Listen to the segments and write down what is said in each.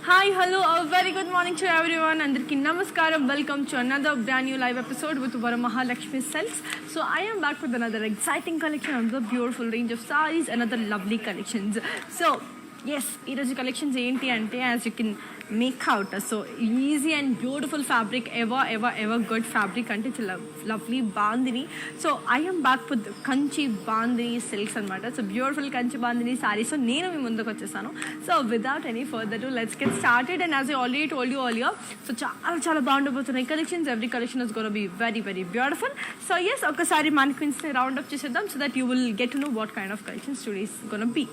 Hi, hello, a very good morning to everyone. Andarki namaskaram. Welcome to another brand new live episode with Varamahalakshmi Silks. So I am back with another exciting collection, another beautiful range of sarees, another lovely collections. So yes, ఈరోజు collections ఏంటి అంటే as you can make out, so easy and beautiful fabric, ever good fabric అంటే it's a lovely bandhani. So I am back with Kanchi bandhani silks అనమాట. So beautiful Kanchi bandhani sarees. So నేను మీ ముందుకు వచ్చేసాను. So without any further ado, let's get started. And as I already told you earlier, so చాలా బాగుండబోతున్నాయి collections. Every collection is going to be very beautiful. So yes, ఒకసారి mannequins ని round up చేసేద్దాం so that you will get to know what kind of collections today is going to be.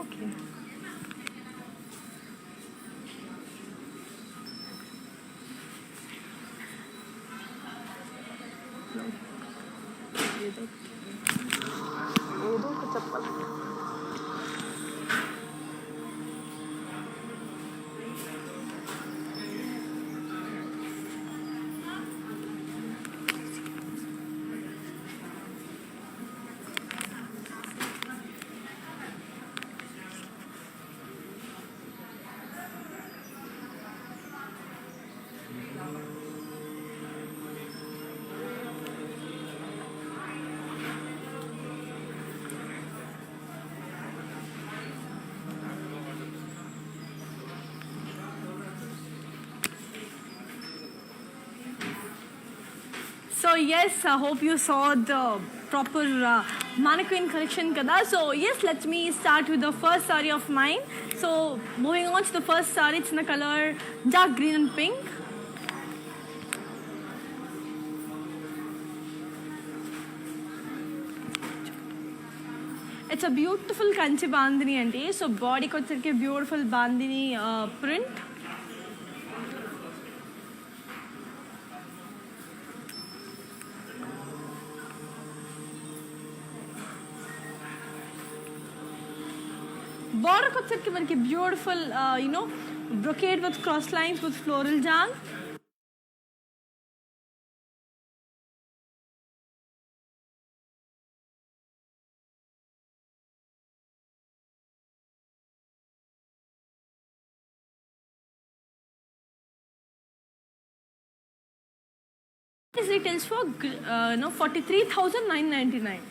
Okay. ఏదో ఒక చెప్పాలి. So yes, I hope you saw the proper mannequin collection kada. So yes, let me start with the first saree of mine. So moving on to the first saree, it's in the color dark green and pink. It's a beautiful kanchi bandhani ante. So body ko వచ్చరికి beautiful bandhani print. Border వచ్చరికి మనకి beautiful brocade with cross lines with floral jam. This retails for 43,999.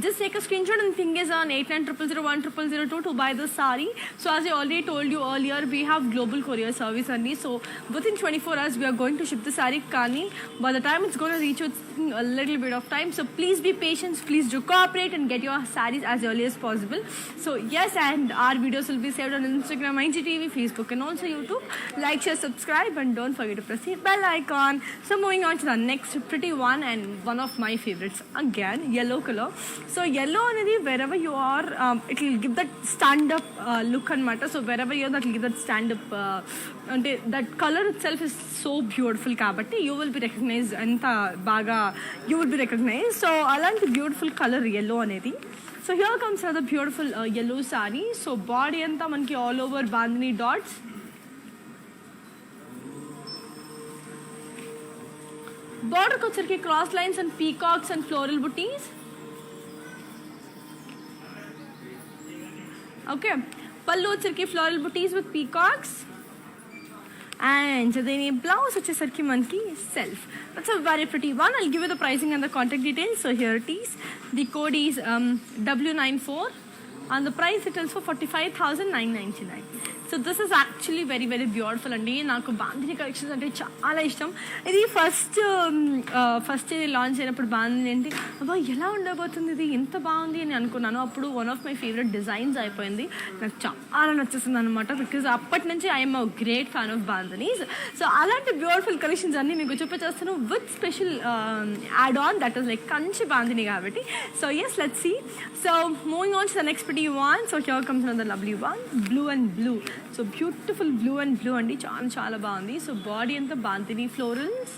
Just take a screenshot and ping us on 8900010002 to buy the sari. So as I already told you earlier, we have global courier service only. So within 24 hours, we are going to ship the sari. Kani, by the time it's going to reach you, it's a little bit of time. So please be patient. Please do cooperate and get your saris as early as possible. So yes, and our videos will be saved on Instagram, IGTV, Facebook, and also YouTube. Like, share, subscribe, and don't forget to press the bell icon. So moving on to the next pretty one and one of my favorites again, yellow color. So yellow అనేది wherever you are, it will give that stand up look అనమాట. So wherever you are, that will give that stand up అంటే that color itself is so beautiful కాబట్టి you will be recognized, అంత బాగా you will be recognized. So అలాంటి beautiful color yellow అనేది. So here comes another beautiful yellow saree. So body అంతా మనకి all over bandhani dots. బార్డర్కి వచ్చరికి cross lines and peacocks and floral buttis. Okay, పళ్ళు వచ్చరికి floral buttis with peacocks. And దీని blouse వచ్చేసరికి మనకి self. That's a very pretty one. I'll give you the pricing and the contact details. So here it is. The code is W94 and the price it is for 45,999. So this is actually very very beautiful అండి. నాకు bandhani collections అంటే చాలా ఇష్టం. ఇది first launch అయినప్పుడు బాందిని ఏంటి అబ్బా ఎలా ఉండబోతుంది ఇది, ఎంత బాగుంది అని అనుకున్నాను. అప్పుడు one of my favourite designs అయిపోయింది. నాకు చాలా నచ్చేస్తుంది అనమాట. బికాజ్ అప్పటి నుంచి I'm a great fan of bandhinis. So అలాంటి బ్యూటిఫుల్ కలెక్షన్స్ అన్నీ మీకు చూపించేస్తాను with special add on that is like Kanchi bandhini కాబట్టి. So yes, let's see. So moving on to the next pretty one. So here comes another lovely one, blue and blue. So beautiful blue and blue అండి, చాలా చాలా బాగుంది. So body అంతా బాంతిని florals.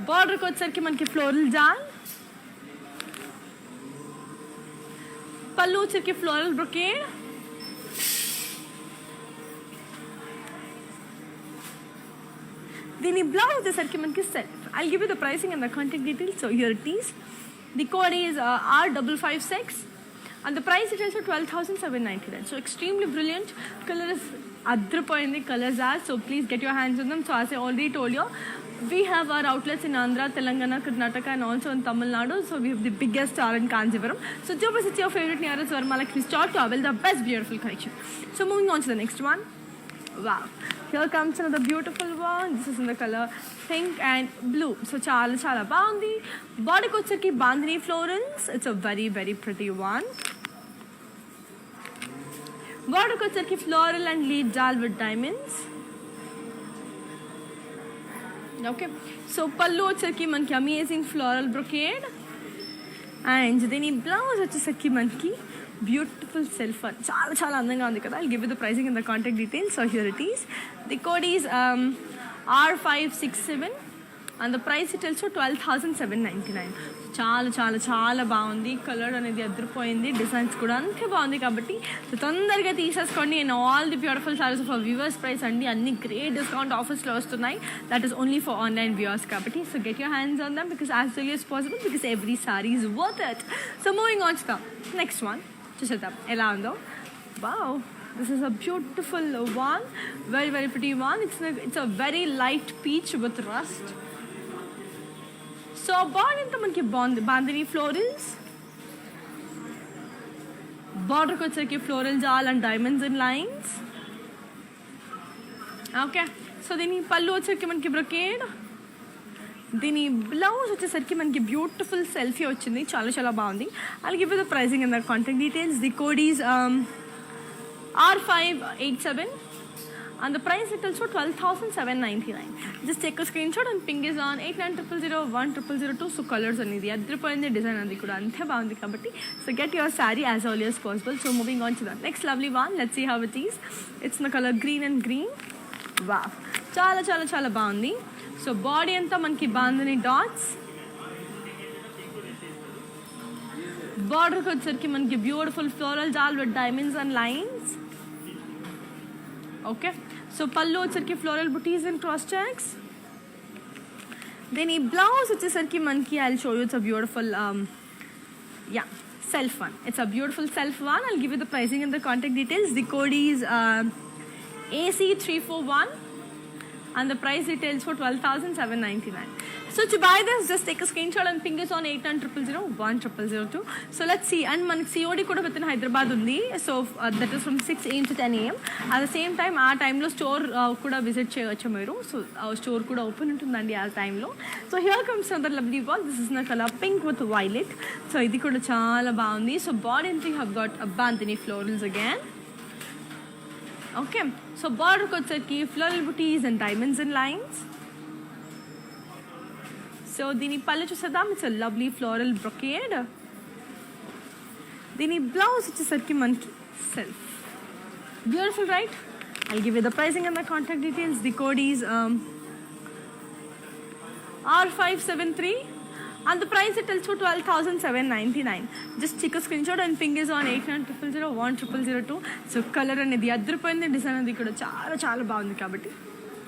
బార్డర్కి వచ్చేసరికి మనకి floral జాల్. పళ్ళు వచ్చేసరికి ఫ్లోరల్ బ్రొకేడ్. దీని బ్లౌజ్ వచ్చేసరికి మనకి self. I'll give you the pricing and the contact details. So here it is. The code is R556 and the price it is for 12,799. So extremely brilliant. Color is adrupoyindi colors are. So please get your hands on them. So as I already told you, we have our outlets in Andhra, Telangana, Karnataka and also in Tamil Nadu. So we have the biggest store in Kanjivaram. So do visit your favorite nearest Varmalakshmi store to avail the best beautiful collection. So moving on to the next one. Wow. Here comes another beautiful one. This is in the color pink and blue. So చాలా చాలా బాగుంది. బాడీకి వచ్చరికి bandhini florals. It's a very very pretty one. బాడీకి వచ్చరికి floral and leaf jaal with diamonds. Okay, so పళ్ళు వచ్చరికి మనకి అమేజింగ్ ఫ్లోరల్ బ్రొకేడ్. అండ్ దీని బ్లౌజ్ వచ్చేసరికి మనకి బ్యూటిఫుల్ సెల్ఫ్. చాలా చాలా అందంగా ఉంది కదా. I'll give you the pricing and the contact details. So here it is. The code is R567 and the price it also 12,799. చాలా చాలా చాలా బాగుంది. కలర్ అనేది అదిరిపోయింది. డిజైన్స్ కూడా అంతే బాగుంది కాబట్టి సో తొందరగా తీసేసుకోండి. And all the beautiful saris for viewers price అండి. అన్ని గ్రేట్ డిస్కౌంట్ ఆఫర్స్లో వస్తున్నాయి. That is only for online viewers కాబట్టి so get your hands on them because as early as possible because every saree is worth it. So moving on to the next one. చూసేద్దాం ఎలా ఉందో. Wow, this is a beautiful one, very very pretty one. It's a very light peach with rust. So body అంతా మనకి bandhini florals. బార్డర్కి వచ్చరికి floral jaal and diamonds and lines. Okay, so దీని పళ్ళు వచ్చరికి మనకి బ్రొకేడ్. దీని బ్లౌజ్ వచ్చేసరికి మనకి బ్యూటిఫుల్ సెల్ఫీ వచ్చింది. చాలా చాలా బాగుంది. I'll give you the pricing and the contact details. The code is R587 and the price it also 12,799. Just take a screenshot and ping is on 8900010002. So colors అనేది అదిరిపోయింది. Design అది కూడా అంతే బాగుంది కాబట్టి so get your sari as early as possible. So moving on to the next lovely one. Let's see how it is. It's in the color green and green. Wow, చాలా చాలా చాలా బాగుంది. సో బాడీ అంతా మనకి బాందిని డాట్స్. బార్డర్కి వచ్చరికి మనకి beautiful floral jaal with diamonds and lines. Okay, so పళ్ళు వచ్చరికి floral butis and cross checks. దీని బ్లౌజ్ వచ్చేసరికి మనకి I will show you. It's a beautiful self one. It's a beautiful self one. I'll give you the pricing and the contact details. The code is AC341 and the price details for 12,799. So to buy this, just take a screenshot and ping us on 8900010002. So let's see. And మనకి COD కూడా within Hyderabad ఉంది. So that is from 6 AM to 10 AM. At the same time ఆ టైంలో store కూడా visit చేయవచ్చు మీరు. So store కూడా open ఉంటుందండి ఆ టైంలో. So here comes another lovely one. This is in the color pink with violet. So ఇది కూడా చాలా బాగుంది. సో బాడీ అంతా you have got a బాంతిని florals again. Okay, so బార్డర్కి వచ్చరికి floral butis and diamonds and lines. So దీని పళ్ళు చూసేద్దాం. It's a lovely floral brocade. దీని బ్లౌజ్ వచ్చేసరికి మనకి self. Beautiful right. I'll give you the pricing and the contact details. The code is R573 And the price it tells for 12,799. Just take a screenshot and ping is on 8900010002. So color అనేది అద్దరిపోయింది, design అది కూడా చాలా చాలా బాగుంది కాబట్టి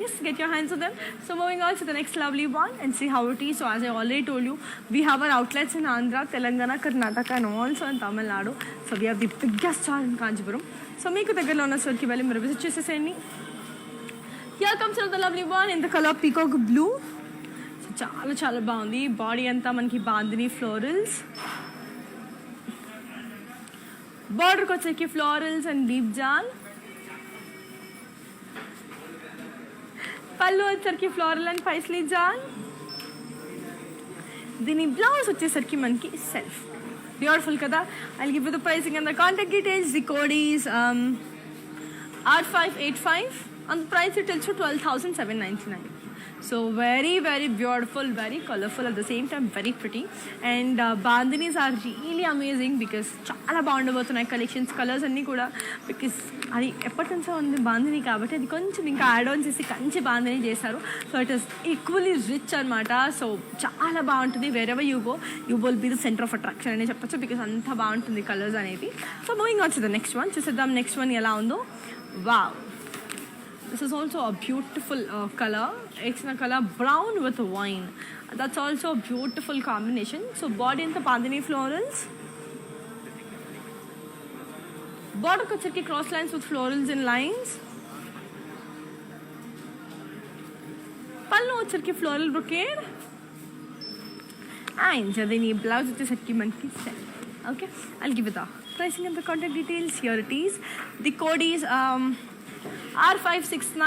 yes, get your hands on them. So moving on to the next lovely one and see how it is. So as I already told you, we have our outlets in Andhra, Telangana, Karnataka and also in Tamil Nadu. So we have the biggest store in Kanchipuram. So meeku దగ్గరలో ఉన్న స్టోర్కి వెళ్ళి మీరు visit చేసేసేయండి. Here comes another lovely one in the color peacock blue. So చాలా చాలా బాగుంది. Body అంతా మనకి బాందిని ఫ్లోరల్స్, బార్డర్కి వచ్చేకి ఫ్లోరల్స్ అండ్ డీప్ జాల్, పళ్ళు వచ్చేసరికి ఫ్లోరల్ అండ్ పైస్లీ జాల్, దీని బ్లౌజ్ వచ్చేసరికి మనకి సెల్ఫ్. బ్యూటిఫుల్ కదా. I give you the pricing and the contact details. The code is R585 and the price it tells for 12,799. So very very beautiful, very colorful at the same time, very pretty. And bandhanis are really amazing because చాలా బాగుండబోతున్నాయి collections, colours అన్నీ కూడా. Because అది ఎప్పటి నుంచో ఉంది బాంధిని కాబట్టి అది కొంచెం ఇంకా యాడ్ ఆన్ చేసి కంచి బాంధిని చేశారు. So it is equally rich అనమాట. సో చాలా బాగుంటుంది. Wherever you go you will be the centre of attraction అని చెప్పచ్చు బికాస్ అంత బాగుంటుంది కలర్స్ అనేది. So moving on to the next one. చూసేద్దాం నెక్స్ట్ వన్ ఎలా ఉందో. Wow, this is also a beautiful color. It's in a color brown with wine. That's also a beautiful combination. So body into bandhani florals, border kocheki cross lines with florals and lines, pallu వచ్చరికి floral brocade, and then ఈ blouse వచ్చేసరికి మనకి set. Okay, I'll give it the pricing and the contact details. Here it is. The code is R569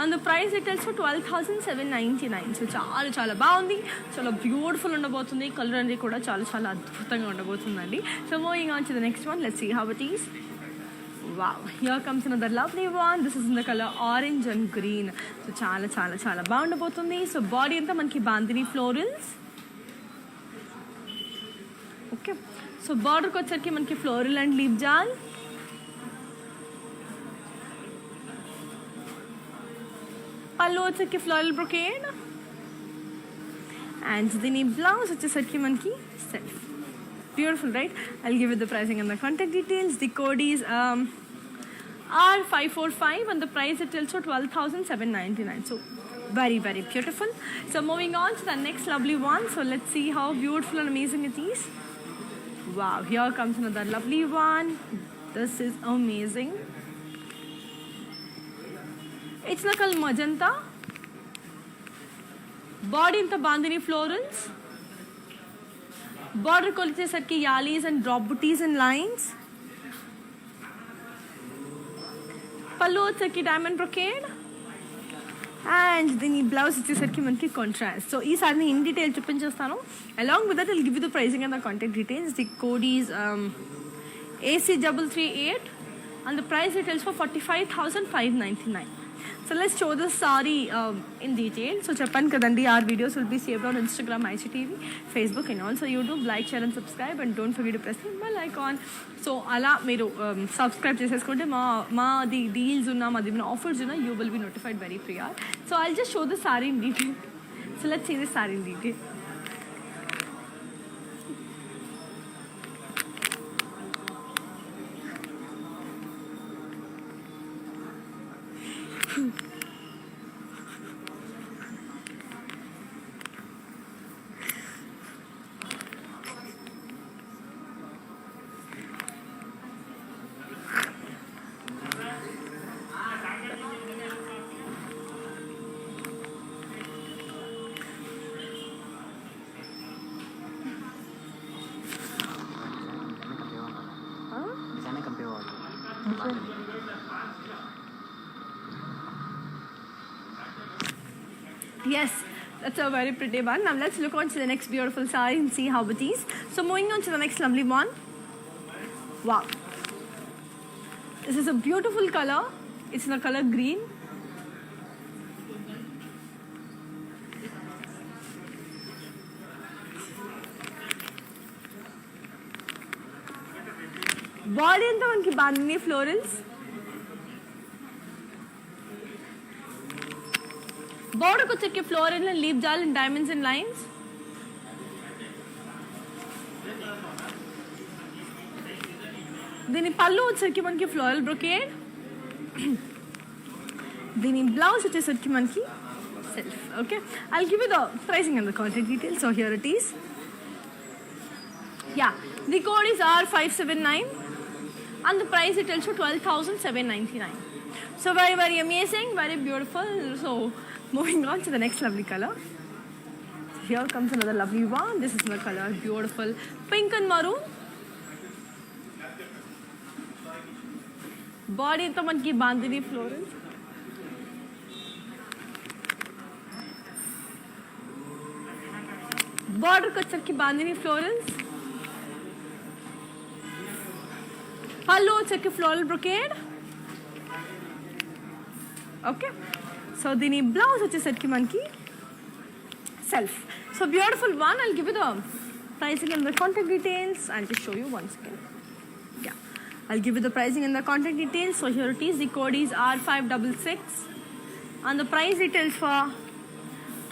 and the price it tells for 12,799. So చాలా చాలా బాగుంది, చాలా beautiful ఉండబోతుంది. Colour అనేది కూడా చాలా చాలా అద్భుతంగా ఉండబోతుందండి. So moving on to the next one. Let's see how it is. Wow, here comes another lovely one. This is in the color orange and green. So చాలా చాలా చాలా బాగుండబోతుంది. సో బాడీ అంతా మనకి బాందిని ఫ్లోరల్స్. ఓకే, సో బార్డర్కి వచ్చరికి మనకి floral and leaf జాల్, పళ్ళు వచ్చేసరికి ఫ్లోరల్ బ్రొకేడ్, అండ్ దీని బ్లౌజ్ వచ్చేసరికి మనకి self. Beautiful right. I'll give with the pricing and the contact details. The code is R545 and the price it tells for 12,799. So very very beautiful. So moving on to the next lovely one. So let's see how beautiful and amazing it is. Wow, here comes another lovely one. This is amazing. It's like a magenta, body into bandhani florals, border quality sarki yalis and drop booties and lines, pallu sarki diamond brocade, and then the blouse sarki manki contrast. So ee sarni in detail chuppinchestanu. Along with that I'll give you the pricing and the contact details. The code is AC338 and the price it tells for 45,599. So let's show the saree in detail. So చెప్పాను కదండి, our videos will be saved on Instagram, IGTV, Facebook and also YouTube. Like, share and subscribe and don't forget to press the bell icon. So అలా మీరు subscribe చేసేసుకుంటే మాది deals ఉన్నా మాది offers ఉన్నా you will be notified very prior. So I'll just show the saree in detail. So let's see the saree in detail. Yes, that's a very pretty one. Now let's look on to the next beautiful saree and see how it is. So moving on to the next lovely one. Wow, this is a beautiful color. It's in the color green. Body anta manki bandhani florals, border ko checke floral and leaf jal and diamonds and lines, దీని పళ్ళు వచ్చేసరికి మనకి floral brocade, దీని blouse వచ్చేసరికి మనకి self. Okay, I'll give you the pricing and the contact details. So here it is. Yeah, the code is R579 and the price it tells you 12,799. So very very amazing, very beautiful. So moving on to the next lovely color. Here comes another lovely one. This is the color, beautiful pink and maroon. Body to manki bandhani floral. Border ko వచ్చరికి bandhani florals. Pallu వచ్చరికి floral brocade. Okay, so దీని blouse వచ్చేసరికి మనకి self. So beautiful one. I'll give you the pricing and the contact details and just show you once again. Yeah, I'll give you the pricing and the contact details. So here it is. The code is R566 and the price details for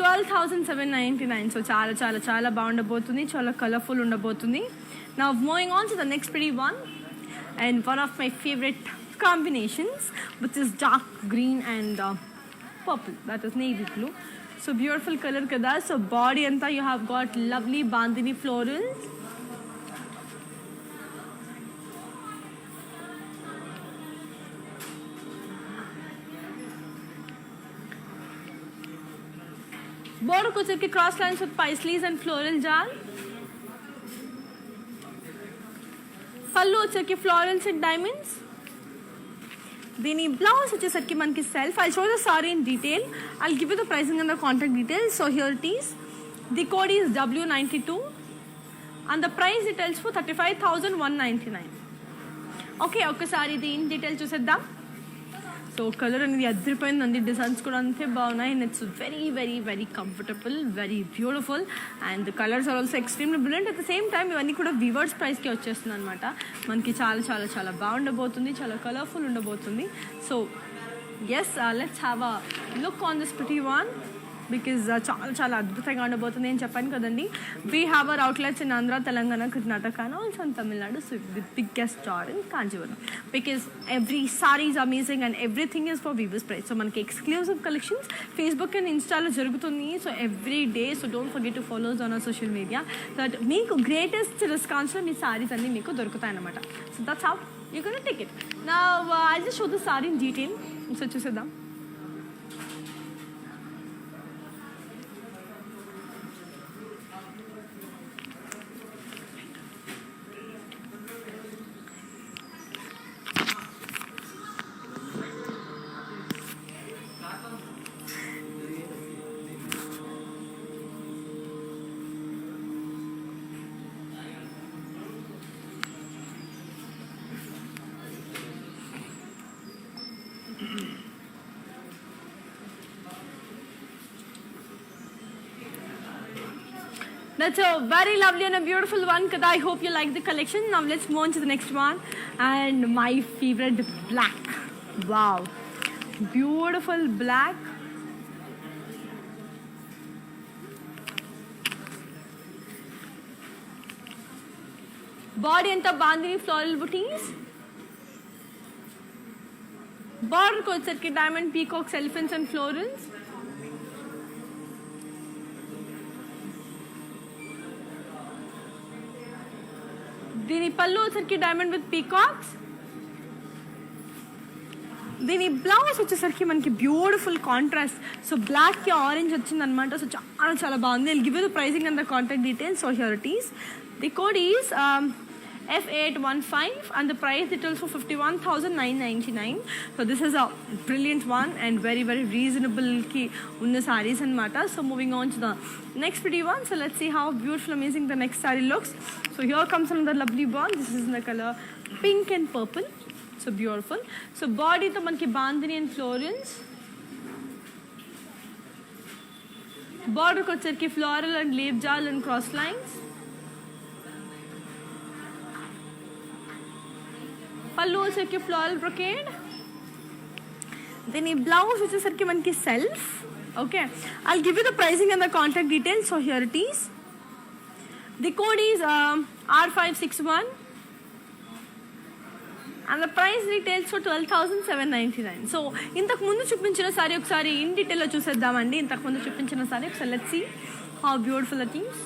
12,799. So చాలా చాలా చాలా బాగుండబోతుంది, చాలా colourful ఉండబోతుంది. Now moving on to the next pretty one and one of my favorite combinations, which is dark green and purple, that is navy blue. So beautiful color kada. So body anta you have got lovely bandhani florals. Border ko chirke cross lines with paisleys and floral jal. Pallu వచ్చరికి florals and diamonds. దీని blouse వచ్చేసరికి మనకి self. I'll show the saree in detail. I'll give you the pricing and the contact details. So here it is. The code is W92 and the price it tells for 35,199. Okay, ఒకసారి దీని details చూసేద్దాం. So colour అనేది అద్దరిపోయిందండి, designs కూడా అంతే బాగున్నాయి and it's very very very comfortable, very beautiful and the colours are also extremely brilliant. At the same time ఇవన్నీ కూడా weavers ప్రైస్కి వచ్చేస్తుంది అనమాట. మనకి చాలా చాలా చాలా బాగుండబోతుంది, చాలా కలర్ఫుల్ ఉండబోతుంది. So yes, let's have a look on this pretty one because చాలా చాలా అద్భుతంగా ఉండబోతుంది అని చెప్పాను కదండి. We have our outlets in Andhra, Telangana, Karnataka and also in Tamil Nadu. So the biggest star in Kanjeevaram because every sari is amazing and everything is for weavers price. So మనకి exclusive collections Facebook and ఇన్స్టాలో జరుగుతుంది. So every day, so don't forget to follows on our social media. That మీకు greatest డిస్కౌంట్స్లో మీ సారీస్ అన్నీ మీకు దొరుకుతాయి అన్నమాట. So that's how you can take it. నా I just show the sari in detail. So చూసేద్దాం. That's a very lovely and a beautiful one, Kada. I hope you like the collection. Now let's move on to the next one. And my favorite, black. Wow. Beautiful black. Body anta bandhani floral booties. Border ko వచ్చరికి diamond peacocks, elephants and florals. దీని పళ్ళు వచ్చరికి diamond with peacocks. దీని blouse వచ్చేసరికి మనకి beautiful contrast. So బ్లాక్కి orange వచ్చింది అనమాట. So చాలా చాలా బాగుంది. I'll give you the pricing and the contact details. So here it is. The code is F815 and the price details for 51,999. So this is a brilliant one and very very reasonable ki unna sarees anamata. So moving on to the next pretty one. So let's see how beautiful, amazing the next saree looks. So here comes another lovely one. This is in the color pink and purple. So beautiful. So body to manki bandhani and florals. Border ko వచ్చరికి floral and leaf jal and cross lines. పళ్ళు వచ్చరికి floral brocade. దీని blouse వచ్చేసరికి మనకి self. Okay, I'll give you the pricing and the contact details. So here it is. The code is R561 and the price retails for 12,799. So ఇంతకు ముందు చూపించిన సారీ ఒకసారి in డీటెయిల్లో చూసేద్దామండి. ఇంతకు ముందు చూపించిన సారీ ఒకసారి let's see how beautiful it is.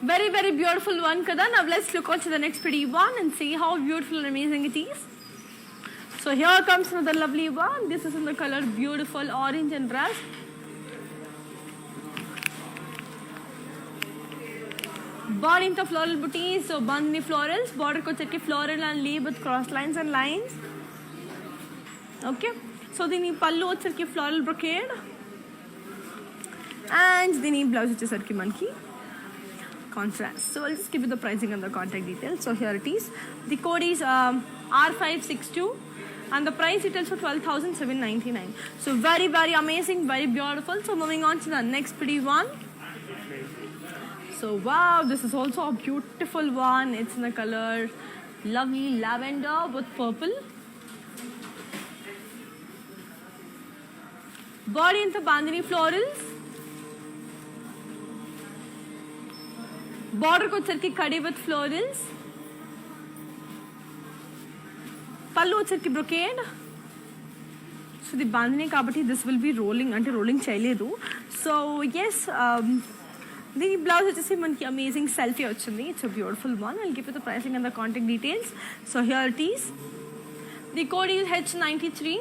Very, very beautiful one, kada. Now let's look on to the next pretty one and see how beautiful and amazing it is. So here comes another lovely one. This is in the color beautiful orange and rust. Born into floral booties, so bandhani florals. Border ko cheki floral and leaf with cross lines and lines. Okay. So dini pallu వచ్చరికి floral brocade. And dini blouse వచ్చేసరికి మనకి contrast. So I'll just give you the pricing and the contact details. So here it is. The code is R562 and the price details for 12,799. So very, very amazing, very beautiful. So moving on to the next pretty one. So wow, this is also a beautiful one. It's in the color lovely lavender with purple. Body into bandhani florals. Border ko వచ్చరికి కడి with florals. పళ్ళు వచ్చరికి brocade. So ఇది బాందిని కాబట్టి this will be rolling, అంటే rolling చేయలేదు. So yes, దీని blouse వచ్చేసి మనకి అమేజింగ్ సెల్ఫీ వచ్చింది. It's a beautiful one. I'll give you the pricing and the contact details. So here it is. The code is H93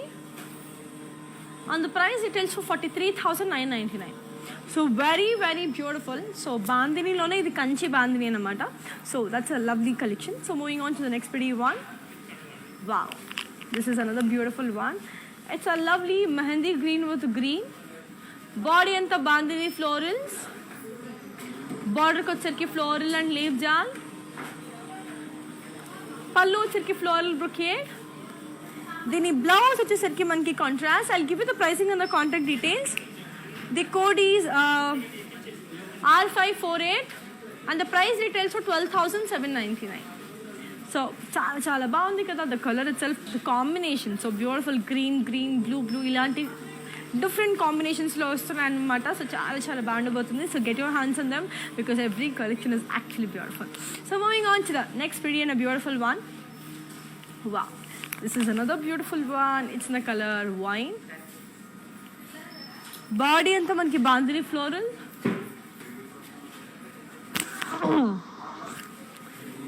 and the price details for 43,999. So very very beautiful. So బాందినీలోనే ఇది కంచి బాందిని అనమాట. So that's a lovely collection. So moving on to the next pretty one. Wow, this is another beautiful one. It's a lovely mehendi green with green. Body anta bandhani florals. Border ko వచ్చరికి floral and leaf jal. pallu వచ్చరికి floral brocade. దీని blouse వచ్చేసరికి మనకి contrast. I'll give you the pricing and the contact details. The code is R548 and the price retails for 12,799. So చాలా చాలా బాగుంది కదా. The colour itself, the combination so beautiful. Green green, blue blue, ఇలాంటి different కాంబినేషన్స్లో వస్తున్నాయి అనమాట. So చాలా చాలా బాగుండబోతుంది. So get your hands on them because every collection is actually beautiful. So moving on to the next pretty and a beautiful one. Wow, this is another beautiful one. It's in the color wine. Body అంతా మనకి bandhani floral.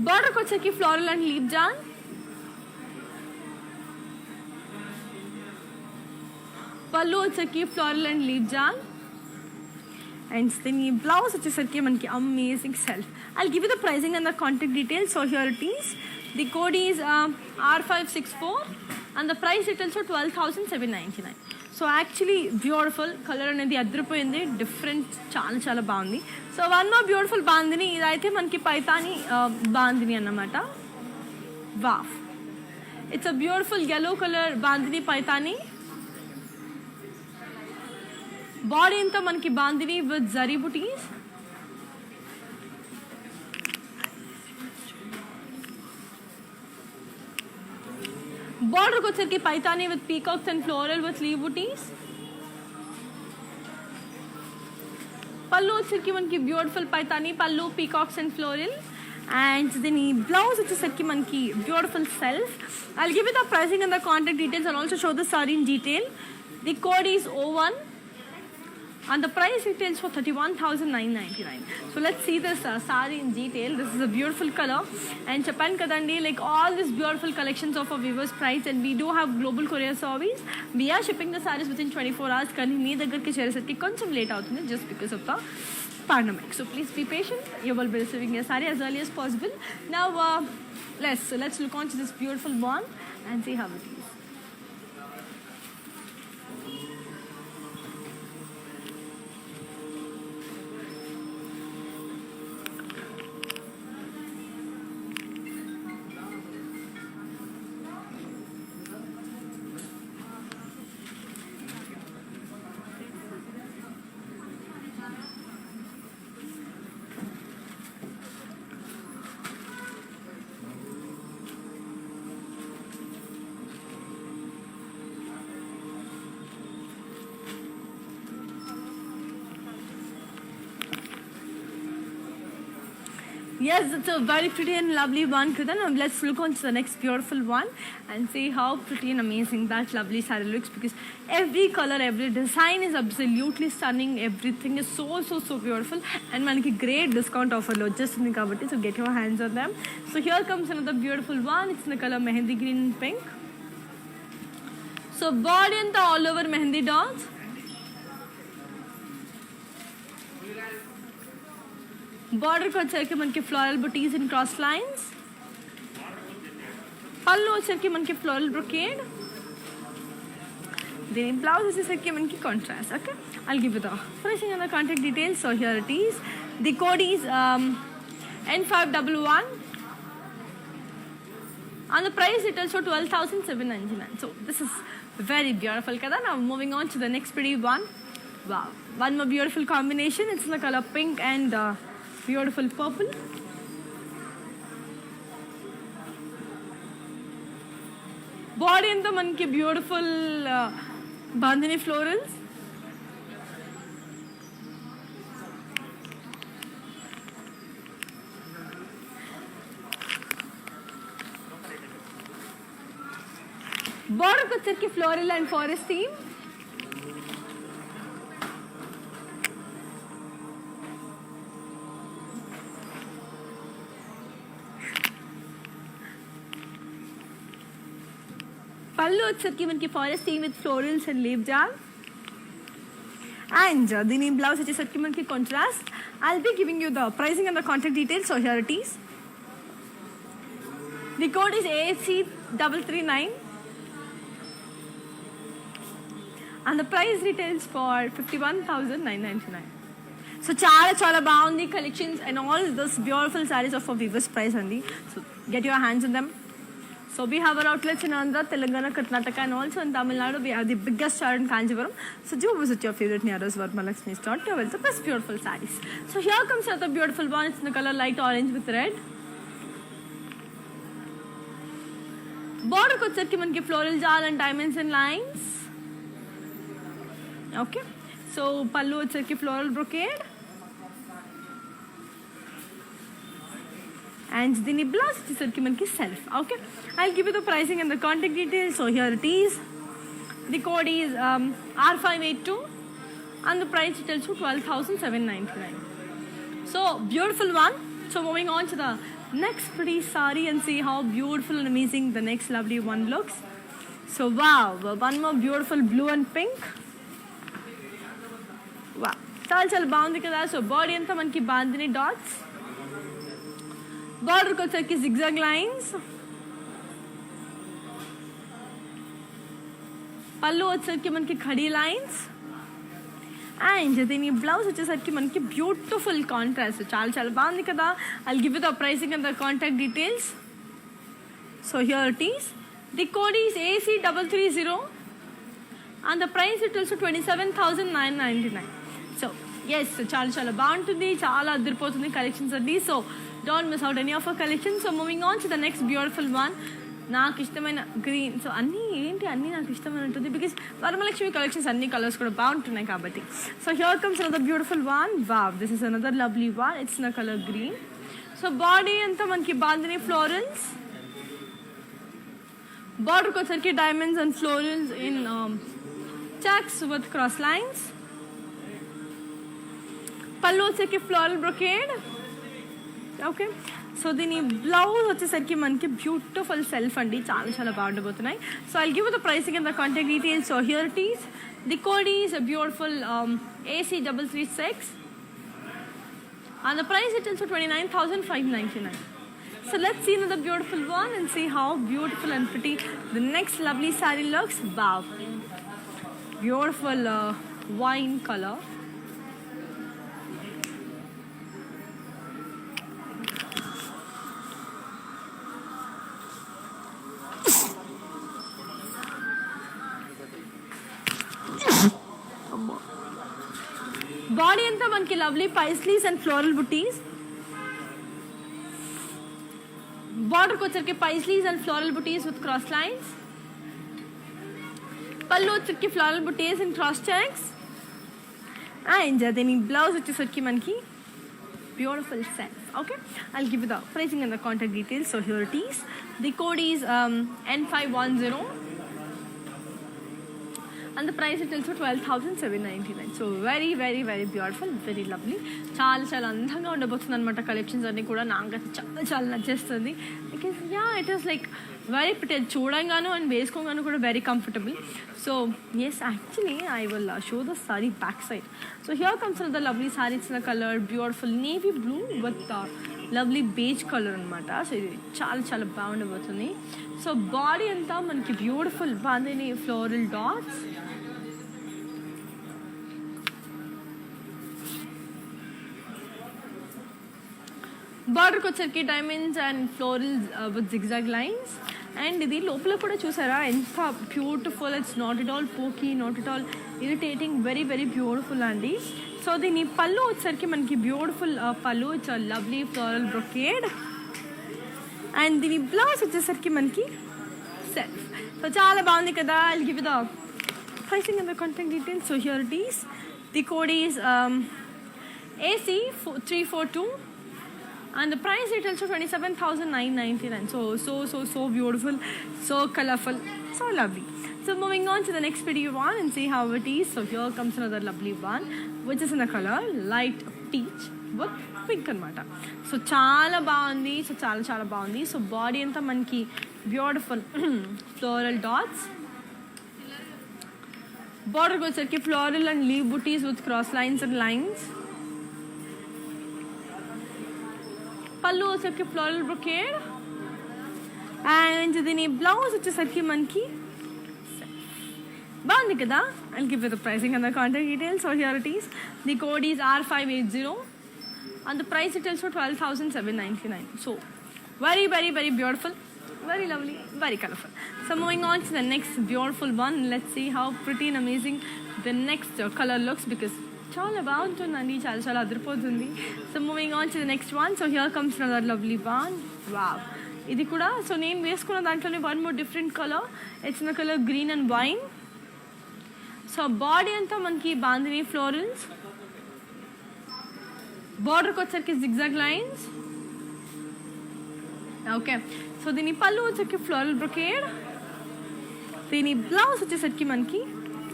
బార్డర్కి వచ్చేకి floral and లీప్ జాన్. పళ్ళు వచ్చేకి floral and లీప్ జాన్. అండ్ దీని బ్లౌజ్ వచ్చేసరికి మనకి amazing self. I'll give you the pricing and the contact details. So here it is. The code is R564 and the price details for 12,799. So actually beautiful. Colour అనేది అదిరిపోయింది, different, చాలా చాలా బాగుంది. So one more beautiful bandhani. ఇదైతే మనకి పైతాని బాందిని అన్నమాట. Wow, it's a beautiful yellow colour bandhani Paithani. Body అంతా మనకి bandhani with zari buttis. Border ko వచ్చరికి Paithani with peacocks and floral with leaf booties. పళ్ళు వచ్చరికి మనకి బ్యూటిఫుల్ పైతాని పళ్ళు, peacocks and floral. And దీని బ్లౌజ్ వచ్చేసరికి మనకి beautiful self. I'll give you the pricing and the contact details and also show the saree in detail. The code is O1 and the price retails for 31,999. So let's see this saree in detail. This is a beautiful color and Japan kadandi, like all these beautiful collections of our viewers price, and we do have global courier service. We are shipping the sarees within 24 hours. Kani mee దగ్గరికి చేరేసరికి కొంచెం late అవుతుంది just because of the pandemic. So please be patient. You will be receiving your saree as early as possible. Now let's look on to this beautiful one and see how it is. Yes, it's a very pretty and lovely one, Krita. Now let's look on to the next beautiful one and see how pretty and amazing that lovely saree looks, because every color, every design is absolutely stunning. Everything is so beautiful, and manaki great discount offer lo just in kabatti, so get your hands on them. So here comes another beautiful one. It's in the color mehendi green and pink. So body and all over mehendi dots. Border को వచ్చరికి మనకి floral butis in cross lines. పళ్ళు వచ్చరికి మనకి floral brocade. దీని blouse వచ్చేసరికి మనకి contrast. Okay, I'll give you the pricing and the contact details. So here it is. The code is N511 and the price it is 12,799. So this is very beautiful kada. Now moving on to the next pretty one. Wow, one more beautiful combination. It's in the color pink and beautiful purple. Body in the manki beautiful bandhani florals. Border ko chirki floral and forest theme. పళ్ళు వచ్చరికి మనకి forest theme with florals and leave jam. And దీని blouse వచ్చేసరికి మనకి contrast. I'll be giving you the pricing and the contact details. So here it is. The code is AC339 and the price retails for 51,999. So చాలా బాగుంది collections and all this beautiful sarees of a Weavers price only. So get your hands on them. So we have our outlets in Andhra, Telangana, Karnataka and also in Tamil Nadu. We have the biggest store in Kanjivaram. So do visit your favorite nearest Varmalakshmi store to avail the best beautiful sarees. So here comes another beautiful one. It's in the color light orange with red. Border kochaki manki floral jal and diamonds and lines. Okay. So pallu వచ్చరికి floral brocade. And the blouse వచ్చరికి మనకి self. Okay, I'll give you the pricing and the contact details. So here it is. The code is R582 and the price tells you 12,799. So beautiful one. So moving on to the next pretty saree and see how beautiful and amazing the next lovely one looks. So wow, one more beautiful blue and pink. Wow, చాలా బాగుంది కదా. So body అంతా మనకి bandhani dots. Border ko వచ్చరికి zigzag lines. పళ్ళు వచ్చరికి మనకి khadi lines. And దీని బ్లౌజ్ వచ్చేసరికి మనకి బ్యూటిఫుల్ కాంట్రాస్ట్. చాలా బాగుంది కదా. I'll give you the pricing and the contact details. So here it is. The code is AC330 and the price it is 27,999. So yes, చాలా బాగుంటుంది, చాలా అదిరిపోతుంది కలెక్షన్స్ అన్ని. So don't miss out any of our collections. So moving on to the next beautiful one. నాకు ఇష్టమైన green. So అన్నీ నాకు ఇష్టమైన ఉంటుంది బికాస్ వరమలక్ష్మి కలెక్షన్స్ అన్ని కలర్స్ కూడా బాగుంటున్నాయి కాబట్టి. So here comes another beautiful one. Wow, this is another lovely one. It's in colour green. So body అంతా మనకి బాందిని ఫ్లోరల్స్. బార్డర్కి వచ్చరికి diamonds and florals in checks with cross lines. పళ్ళు వచ్చరికి ఫ్లోరల్ బ్రొకేడ్. ఓకే, సో దీని blouse వచ్చేసరికి మనకి beautiful self అండి. చాలా బాగుండబోతున్నాయి. So I'll give you the pricing and the contact details. So here it is. The code is a beautiful AC336 and the price it is 29,599. So let's see another beautiful one and see how beautiful and pretty the next lovely saree looks. Wow, beautiful wine color. Body అంతా మనకి lovely పైస్లీస్ and floral బుటీస్. బార్డర్కి వచ్చరికి పైస్లీస్ and floral buttis with cross lines. పళ్ళు వచ్చరికి floral butis and cross checks. And దీని blouse వచ్చేసరికి మనకి beautiful self. Okay, I'll give you the pricing and the contact details. So here it is. The code is N510 and the price it also 12,799. So very very very beautiful, very lovely. చాలా చాలా అందంగా ఉండబోతుంది అనమాట. Collections అన్నీ కూడా నాకైతే చాలా చాలా నచ్చేస్తుంది. Because ya it is like very pretty, చూడంగాను అండ్ వేసుకోగాను కూడా very comfortable. So yes, actually I will show the sari back side. So here comes the lovely sari. It's the colour beautiful navy blue with lovely beige colour అనమాట. So ఇది చాలా చాలా బాగుండబోతుంది. So body అంతా మనకి బ్యూటిఫుల్ బాందిని ఫ్లోరల్ డాట్స్, బార్డర్కి వచ్చరికి diamonds and florals with zigzag lines. And ఇది లోపల కూడా చూసారా ఎంత beautiful. It's not at all pokey, not at all irritating, very very beautiful అండి. సో దీని పళ్ళు వచ్చరికి మనకి బ్యూటిఫుల్ పళ్ళు, it's lovely floral brocade. And దీని బ్లౌజ్ వచ్చేసరికి మనకి సెల్ఫ్. సో చాలా బాగుంది కదా. I'll give the pricing and the contact details. So here it is. The code is AC342 and the price it also 27,999. So beautiful, so colorful, so lovely. So moving on to the next video one and see how it is. So here comes another lovely one which is in the color light peach with pink anamata. So చాలా బాగుంది. So చాలా చాలా బాగుంది. So body అంతా మనకి beautiful floral dots, బార్డర్కి వచ్చరికి floral and leave buttis with cross lines and lines. పళ్ళు వచ్చేసరికి ఫ్లోరల్ బ్రొకేడ్. అండ్ దీని బ్లౌజ్ వచ్చేసరికి మనకి బాగుంది కదా. I'll give you the pricing and the contact details. So here it is. The code is R580 and the price it also 12,799. So very very very beautiful, very lovely, very colorful. So moving on to the next beautiful one. Let's see how pretty and amazing the next color looks, because చాలా బాగుంటుందండి, చాలా చాలా అదిరిపోతుంది. So moving on to the next one. So here comes another lovely one. Wow, ఇది కూడా so నేను వేసుకున్న దాంట్లోనే one more different colour. It's the colour green and wine. So body అంతా మనకి బాందిని ఫ్లోరల్స్, బార్డర్కి వచ్చరికి జిగ్జాగ్ లైన్స్. ఓకే, సో దీని పళ్ళు వచ్చరికి ఫ్లోరల్ బ్రొకేడ్. దీని బ్లౌజ్ వచ్చేసరికి మనకి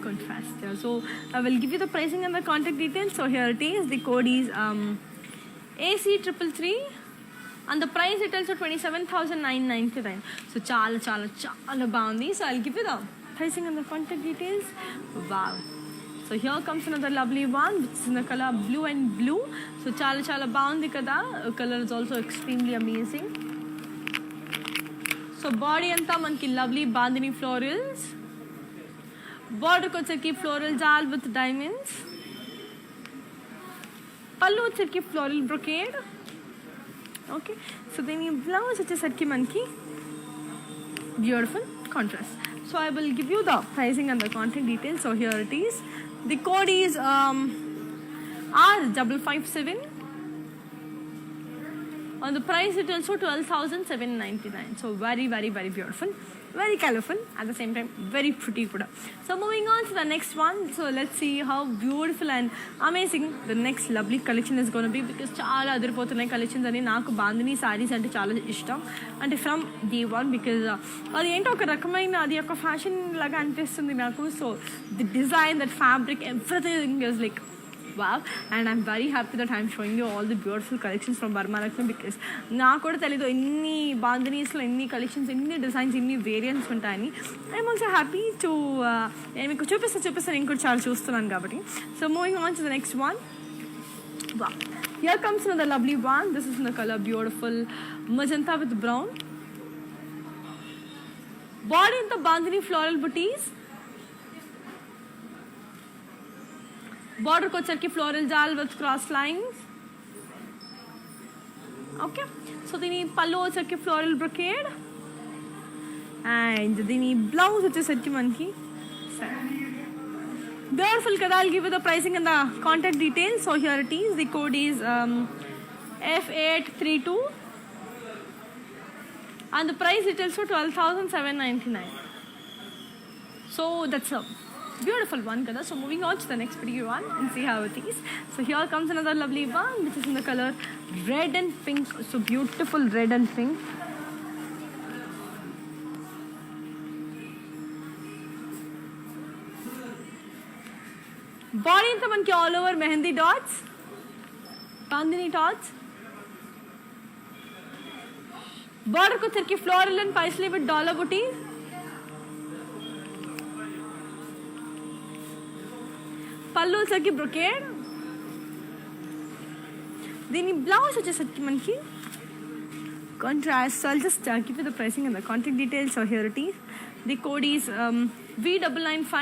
contrast. So I will give you the pricing and the contact details. So here it is. The code is AC333 and the price it also 27,999. So చాలా చాలా చాలా బాగుంది. So I'll give you the pricing and the contact details. Wow. So here comes another lovely one which is in the color blue and blue. So చాలా చాలా బాగుంది కదా. Color is also extremely amazing. So body అంతా మనకి lovely bandhani florals, బార్డర్కి వచ్చరికి floral jaal with diamonds, పళ్ళు వచ్చరికి ఫ్లోరల్ బ్రొకేడ్. ఓకే, సో దీని బ్లౌజ్ వచ్చేసరికి మనకి beautiful contrast. So I will give you the pricing and the contact details. So here it is. The code is R557 and the price it also 12,799. So very very very beautiful, very colorful, at the same time very pretty kuda. So moving on to the next one. So let's see how beautiful and amazing the next lovely collection is going to be, because చాలా అదిరిపోతున్నాయి collections అని. నాకు బాందిని సారీస్ అంటే చాలా ఇష్టం, అంటే from day one, because అది ఏంటో ఒక రకమైన అది ఒక ఫ్యాషన్ లాగా అనిపిస్తుంది నాకు. So the design, that fabric, everything is like wow, and I'm very happy that I'm showing you all the beautiful collections from Varamahalakshmi, because నాకు కూడా తెలీదు ఎన్ని బాంధనీస్లో ఎన్ని కలెక్షన్స్, ఎన్ని డిజైన్స్, ఎన్ని వేరియంట్స్ ఉంటాయని. ఐఎమ్ ఆల్సో హ్యాపీ టు నేను మీకు చూపిస్తాను ఇంకోటి చాలా చూస్తున్నాను కాబట్టి. So moving on to the next one. Wow, here comes another lovely one. This is in the color beautiful magenta with brown. Body in the bandhani floral booties, బార్డర్కి వచ్చరికి floral jaal with cross lines. Okay, so దీని పళ్ళు వచ్చరికి floral brocade. And దీని blouse వచ్చేసరికి మనకి beautiful కదా. I'll give you the pricing and the contact details. So here it is. The code is F832 and the price it is also 12,799. So that's all. Beautiful one kada. So moving on to the next pretty one and see how it is. So here comes another lovely one which is in the color red and pink. So beautiful red and pink. Body anta manki all over mehendi dots, bandhani dots. Border ko వచ్చరికి floral and paisley with dollar booties. పళ్ళు వచ్చరికి brocade. దీని blouse వచ్చేసరికి మనకి contrast. So I'll just give you the pricing and the contact details. So here it is. The code is V995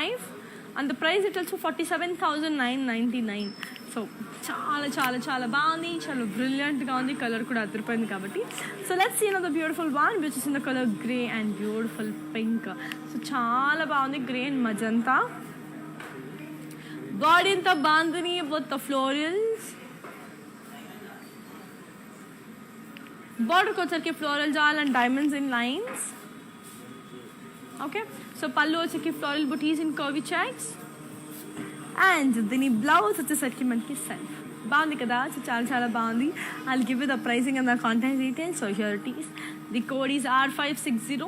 and the price it also 47,999. So చాలా చాలా చాలా బాగుంది, చాలా బ్రిలియంట్గా ఉంది, కలర్ కూడా అదిరిపోయింది కాబట్టి. So let's see another beautiful one which is in the color grey and beautiful pink. So చాలా బాగుంది, గ్రే అండ్ మజంతా. బాడీ అంతా బాందని విత్ ద ఫ్లోరల్స్. బార్డర్కి వచ్చరికి floral jaal and diamonds in lines. Okay, so పళ్ళు వచ్చరికి floral butis in curvy checks. And దీని blouse వచ్చేసరికి మనకి సెల్ఫ్. బాగుంది కదా, సో చాలా చాలా బాగుంది. I'll give you the pricing and the contact details. So here it is. The code is R560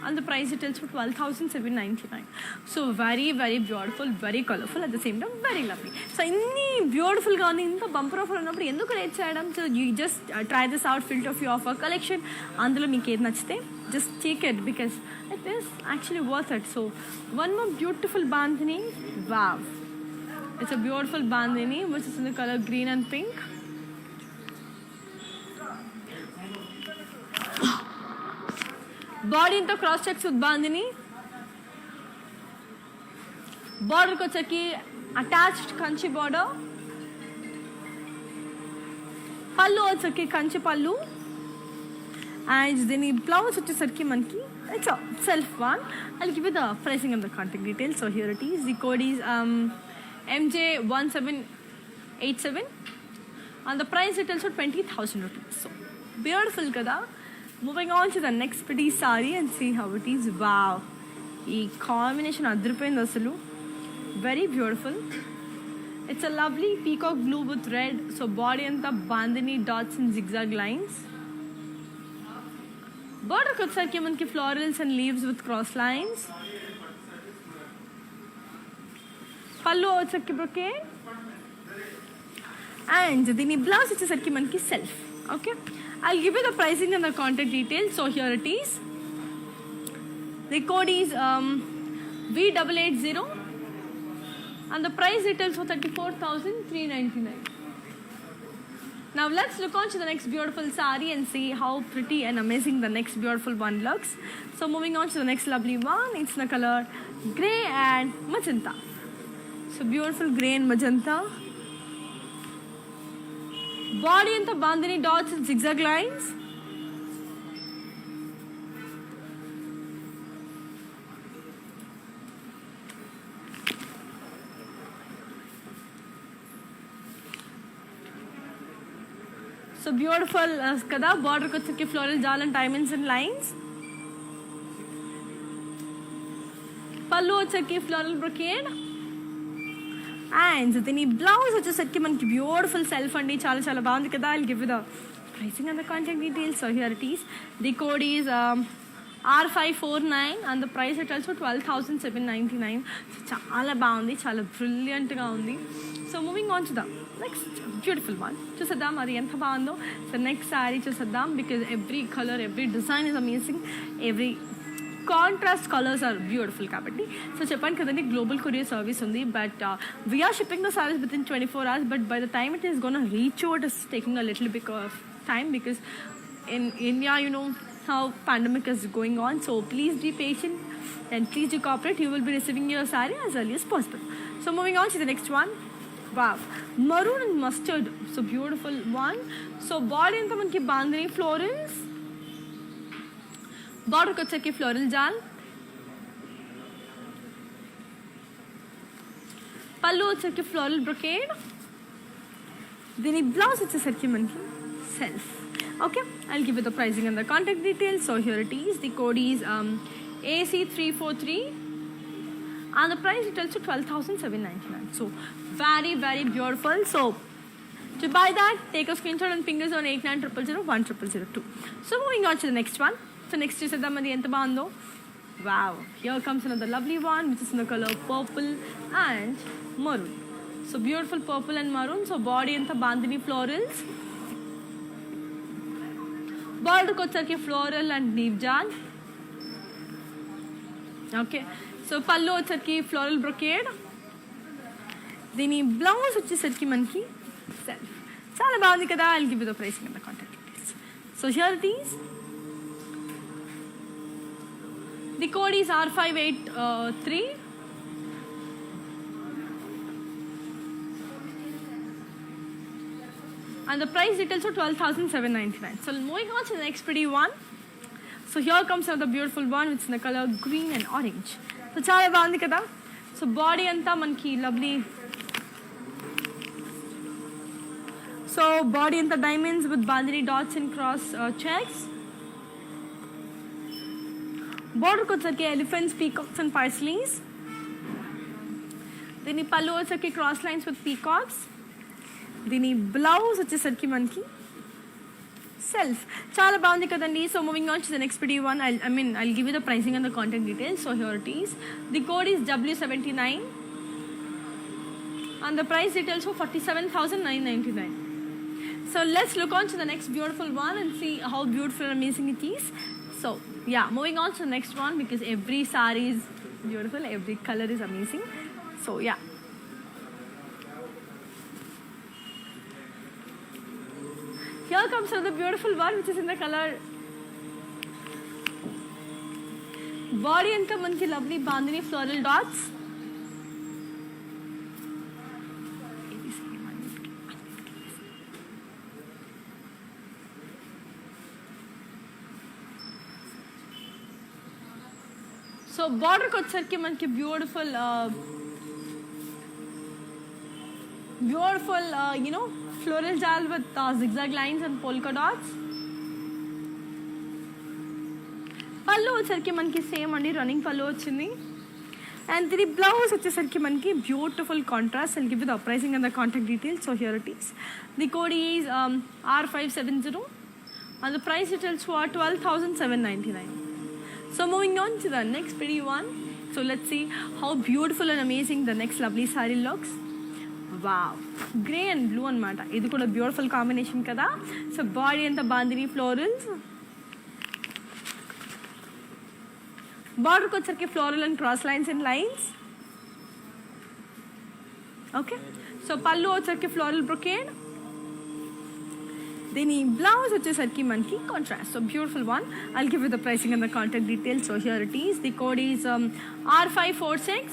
and the price details for 12,799. So very very beautiful, very colorful, at the same time very lovely. So inni beautiful ga undi, inta bumper offer unnappudu enduku rate cheyadam? So you just try this out, filter of your offer collection, అందులో మీకు ఏది నచ్చితే just take it because it is actually worth it. So one more beautiful bandhani. Wow, it's a beautiful bandhani which is in the color green and pink. Body into cross checks with bandhani. Border ko chaki attached kanchi border. Pallu వచ్చరికి కంచి పళ్ళు. And దీని blouse వచ్చేసరికి మనకి it's a self one. I'll give you the pricing and the contact details. So here it is. The code is MJ1787 and the price details for 20,000 rupees. So beautiful kada. Moving on to the next pretty saree and see how it is. Wow, ఈ combination అదిరిపోయింది అసలు. Very beautiful. It's a lovely peacock blue with red. So body anta bandhani dots and zigzag lines. Border ko వచ్చరికి మనకి florals and leaves with cross lines. పళ్ళు వచ్చరికి brocade. And దీని blouse వచ్చేసరికి మనకి self. Okay, I'll give you the pricing and the contact details. So here it is. The code is V880 and the price details for 34,399. Now let's look on to the next beautiful saree and see how pretty and amazing the next beautiful one looks. So moving on to the next lovely one, it's in the color grey and magenta. So beautiful grey and magenta. Body into bandhani dots and zigzag lines. So beautiful kada. Border ko వచ్చరికి floral jal and diamonds and lines. పళ్ళు వచ్చరికి floral brocade. And దీని blouse వచ్చేసరికి మనకి beautiful self అండి, చాలా చాలా బాగుంది కదా. I'll give you the pricing and the contact details. So here it is. The code is R549 and the price it also 12,799. So చాలా బాగుంది, చాలా బ్రిలియంట్గా ఉంది. So moving on to the next beautiful one. చూసేద్దాం అది ఎంత బాగుందో. So next sari చూసేద్దాం because every color, every design is amazing. Every contrast colours are beautiful కాబట్టి. సో చెప్పాను కదండి గ్లోబల్ కొరియర్ సర్వీస్ ఉంది, but we are shipping the service with in 24 hours, but by the time it is gone reach out is taking a little bit of time because in India you know how pandemic is going on. So please be patient and please do cooperate. You will be receiving your saree as early as possible. So moving on to the next one. Wow, maroon and mustard. So beautiful one. So body anta manki bandhani florals. Border ko వచ్చరికి floral jal. పళ్ళు వచ్చరికి floral brocade. దీని blouse వచ్చేసరికి మనకి self. Okay, I'll give you the pricing and the contact details. So here it is. The code is AC343 and the price it also 12,799. So very very beautiful. So to buy that, take a screenshot and ping us on 8900010002. So moving on to the next one. So next is the bando. Wow, here comes another lovely one which is in the color purple and maroon. So beautiful purple and maroon. So body and the bandhani florals. Border kochaki floral and leaf jan. Okay. So pallu వచ్చరికి floral brocade. దీని blouse వచ్చేసరికి మనకి self చాలా బాగుంది కదా. I'll give you the pricing and the contact details. So here it is. The code is R583. And the price details are 12,799. So moving on to the next pretty one. So here comes another beautiful one which is in the color green and orange. So చాలా బాగుంది కదా. So body అంతా మనకి lovely. So body and the diamonds with bandhani dots and cross checks. Border kochaki elephants, peacocks and paisleys. Then pallu వచ్చరికి cross lines with peacocks. దీని blouse వచ్చేసరికి మనకి self చాలా బాగుంది కదండి. So moving on to the next pretty one. I'll give you the pricing and the contact details. So here it is. The code is W79 and the price details for 47,999. So let's look on to the next beautiful one and see how beautiful and amazing it is. So yeah, moving on to the next one because every saree is beautiful, every color is amazing. So yeah. Here comes another beautiful one which is in the color body and manki lovely bandhani floral dots. So border kochharki manki beautiful floral jal with zigzag lines and polka dots. Pallu వచ్చరికి మనకి same అండి, running పల్లు వచ్చింది. And the blouse వచ్చేసరికి మనకి beautiful contrast. I'll give you the pricing and the contact details. So here it is. The code is R570 and the price details for 12,799. So moving on to the next pretty one. So let's see how beautiful and amazing the next lovely saree looks. Wow, grey and blue anamata. Idu kuda beautiful combination kada. So body and the bandhani florals. Border kochharki floral and cross lines and lines. Okay. So pallu వచ్చరికి floral brocade. Then blouse వచ్చేసరికి మనకి contrast. So beautiful one. I'll give you the pricing and the contact details. So here it is. The code is R546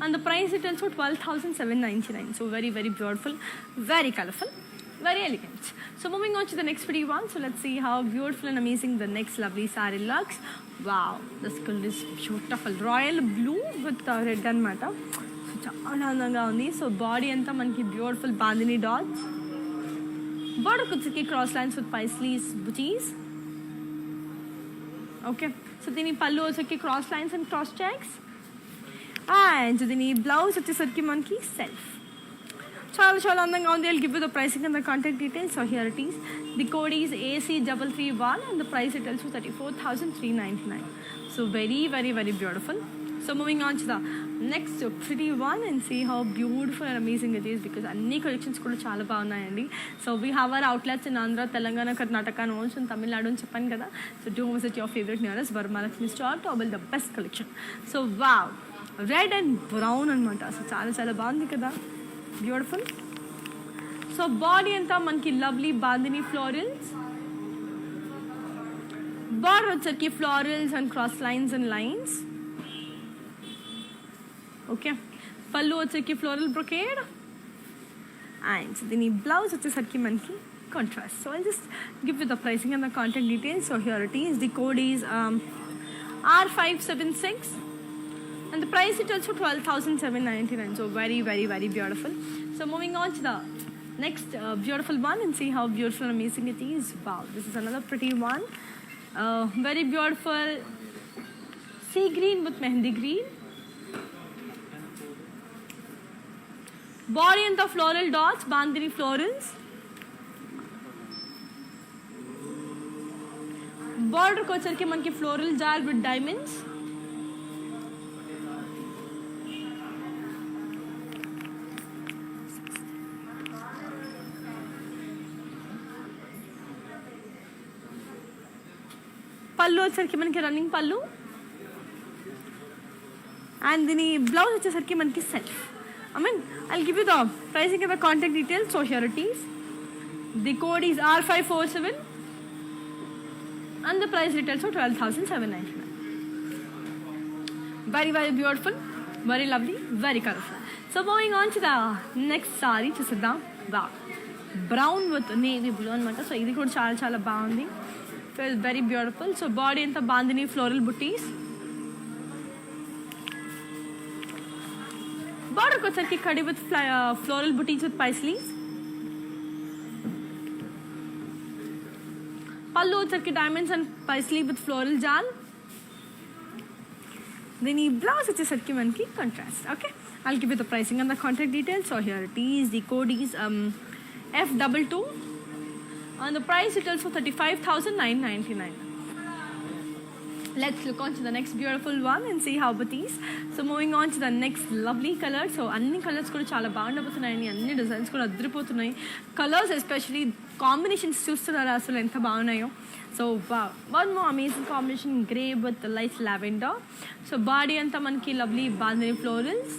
and the price it is 12,799. So very very beautiful, very colorful, very elegant. So moving on to the next pretty one. So let's see how beautiful and amazing the next lovely saree looks. Wow, this color is beautiful. Royal blue with red anamata. So చాలా అందంగా ఉంది. So body అంతా మనకి beautiful bandhani dots. Border kuchiki cross lines with paisleys booties. Okay. So దీని పల్లు వచ్చేసరికి cross lines and cross checks. And దీని blouse వచ్చేసరికి మనకి సెల్ఫ్ చాలా చాలా అందంగా ఉంది. I'll give you the pricing and the contact details. So here it is. The code is AC331 and the price it is 34,399. So very very very beautiful. So moving on to the next pretty one and see how beautiful and amazing it is because అన్ని collections కూడా చాలా బాగున్నాయండి. So we have our outlets in Andhra, Telangana, Karnataka and also in Tamil Nadu అని చెప్పాను కదా. So do visit your favorite nearest Varamahalakshmi store to avail the best collection. So wow, red and brown అనమాట. So చాలా చాలా బాగుంది కదా, beautiful. So body అంతా మనకి లవ్లీ బాందిని ఫ్లోరల్స్, బార్డర్ వచ్చరికి florals and cross lines and lines. Okay, పళ్ళు వచ్చరికి ఫ్లోరల్ బ్రొకేడ్ అండ్ దీని బ్లౌజ్ వచ్చేసరికి మనకి contrast. So I just give you the pricing and the contact details. So here it is. The code is R576 and the price is also 12,799. So very very very beautiful. So moving on to the next beautiful one and see how beautiful and amazing it is. Wow, this is another pretty one. Very beautiful sea green with mehendi green. Body అంతా floral dots, bandhani florals. బార్డర్కి వచ్చరికి మనకి floral jaal with diamonds. పళ్ళు వచ్చరికి మనకి running పళ్ళు. And దీని blouse వచ్చేసరికి మనకి self. I'll give you the pricing and the contact details. So here it is. The code is R547 and the price details are 12,799. Very, very beautiful, very lovely, very colorful. So moving on to the next saree. చూసిద్దాం. Wow, brown with navy blue అనమాట. So ఇది కూడా చాలా చాలా బాగుంది. Feels very beautiful. So body అంతా bandhani floral booties. Border ko sarki khadi with floral booties with paisleys. Pallu sarki diamonds and paisley with floral jal. Then the blouse is sarki manki contrast. Okay, I'll give you the pricing and the contact details. So here it is. The code is F22 and the price it also 35,999. Let's look on to the next beautiful one and see how it is. So moving on to the next lovely color. So అన్ని colours కూడా చాలా బాగుండబోతున్నాయి, అన్ని designs కూడా అదిరిపోతున్నాయి. Colours especially combinations చూస్తున్నారా అసలు ఎంత బాగున్నాయో. So one more amazing combination grey with light lavender. So body అంతా మనకి లవ్లీ బాందిని ఫ్లోరల్స్.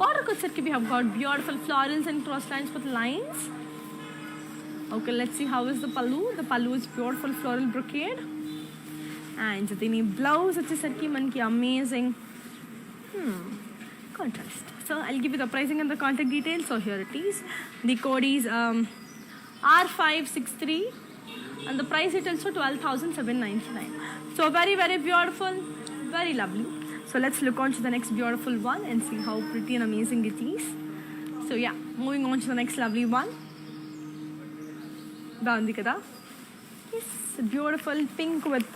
బార్డర్కి వచ్చరికి we have got beautiful florals and cross lines with lines. Okay, let's see how is the pallu. The pallu is beautiful floral brocade. And దీని blouse వచ్చేసరికి మనకి amazing contrast. So I'll give you the pricing and the contact details. So here it is. The code is R563 and the price it also 12,799. So very, very beautiful, very lovely. So let's look on to the next beautiful one and see how pretty and amazing it is. So yeah, moving on to the next lovely one. బాగుంది కదా. Yes, beautiful pink with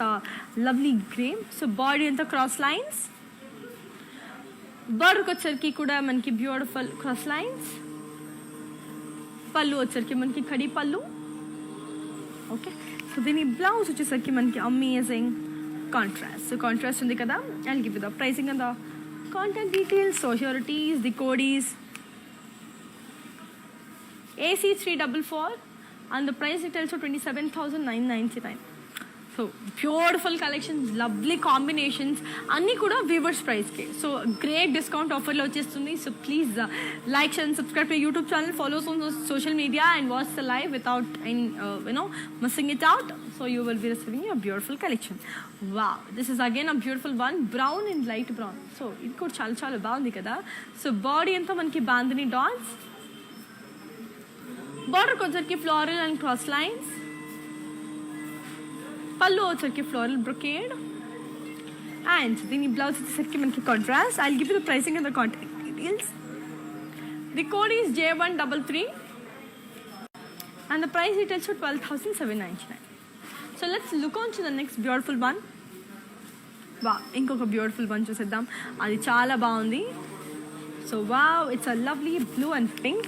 lovely grey. So body and the cross lines. Border వచ్చరికి కూడా మనకి beautiful cross lines. పళ్ళు వచ్చరికి మనకి ఖడి పళ్ళు. Okay, so దీని బ్లౌజ్ వచ్చేసరికి మనకి అమేజింగ్ కాంట్రాస్ట్. సో కాంట్రాస్ట్ ఉంది కదా. I'll give you the pricing and the contact details. So here it is. The code is AC344 and the price it also 27,999. So beautiful collections, lovely combinations, అన్నీ కూడా weavers ప్రైస్కి. So great discount ఆఫర్లో వచ్చేస్తుంది. So please like and subscribe to YouTube channel, follows on social media and watch the live without missing it out. So you will be receiving a beautiful collection. Wow, this is again a beautiful one, brown and light brown. So ఇది కూడా చాలా చాలా బాగుంది కదా. So body అంతా మనకి bandhani dots. బార్డర్కి వచ్చరికి ఫ్లోరల్ అండ్ క్రాస్ లైన్స్. పళ్ళు వచ్చరికి ఫ్లోరల్ బ్రొకేడ్. అండ్ దీని బ్లౌజ్ వచ్చేసరికి మనకి contrast. I'll give you the pricing and the contact details. The code is J133 and the price it also 12,799. So let's look on to the next beautiful one. Wow, ఇంకొక beautiful one చూసేద్దాం. అది చాలా బాగుంది. So wow, it's a lovely blue and pink.